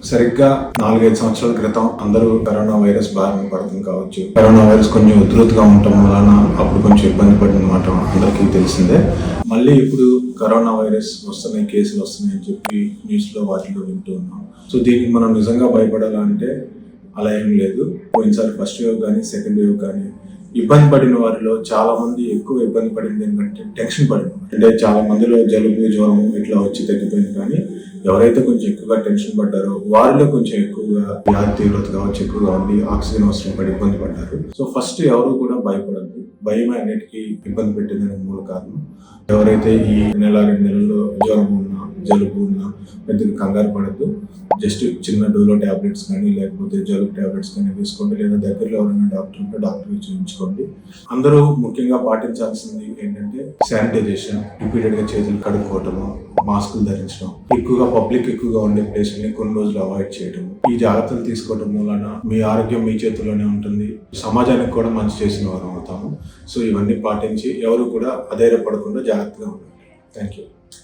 సరిగ్గా 4-5 సంవత్సరాల క్రితం అందరూ కరోనా వైరస్ బారిన పడుతుంది కావచ్చు. కరోనా వైరస్ కొంచెం ఉధృతిగా ఉండటం వలన అప్పుడు కొంచెం ఇబ్బంది పడిన మాట అందరికీ తెలిసిందే. మళ్ళీ ఇప్పుడు కరోనా వైరస్ వస్తున్నాయి, కేసులు వస్తున్నాయి అని చెప్పి న్యూస్లో వాటిలో వింటూ ఉన్నాం. సో దీనికి మనం నిజంగా భయపడాలంటే అలా ఏం లేదు. పోయినసారి ఫస్ట్ వేవ్ కానీ సెకండ్ వేవ్ కానీ ఇబ్బంది పడిన వారిలో చాలా మంది ఎక్కువ ఇబ్బంది పడింది ఏంటంటే టెన్షన్ పడింది. అంటే చాలా మందిలో జలుబు, జ్వరం ఇట్లా వచ్చి తగ్గిపోయింది. కానీ ఎవరైతే కొంచెం ఎక్కువగా టెన్షన్ పడ్డారో వారిలో కొంచెం ఎక్కువగా వ్యాధి తీవ్రత కావచ్చు ఎక్కువగా ఉంది, ఆక్సిజన్ అవసరం పడి ఇబ్బంది పడ్డారు. సో ఫస్ట్ ఎవరు కూడా భయపడద్దు. భయం అన్నిటికీ ఇబ్బంది పెట్టిందని మూల కారణం. ఎవరైతే ఈ 1-2 నెలల్లో జ్వరం ఉన్నా, జలుబు ఉన్నా పెద్దగా కంగారు పడద్దు. జస్ట్ చిన్న డోలో టాబ్లెట్స్ కానీ లేకపోతే జలుబు టాబ్లెట్స్ కానీ వేసుకోండి, లేదా దగ్గరలో ఎవరైనా డాక్టర్ ఉంటే డాక్టర్ చూపించుకోండి. అందరూ ముఖ్యంగా పాటించాల్సింది ఏంటంటే శానిటైజేషన్, రిపీటెడ్ గా చేతులు కడుక్కోవటము, మాస్కులు ధరించడం, పబ్లిక్ ఎక్కువగా ఉండే ప్లేస్ని కొన్ని రోజులు అవాయిడ్ చేయడం. ఈ జాగ్రత్తలు తీసుకోవడం మూలన మీ ఆరోగ్యం మీ చేతుల్లోనే ఉంటుంది, సమాజానికి కూడా మంచి చేసిన వారు అవుతాము. సో ఇవన్నీ పాటించి ఎవరు కూడా అధైర్యపడకుండా జాగ్రత్తగా ఉండండి. Thank you.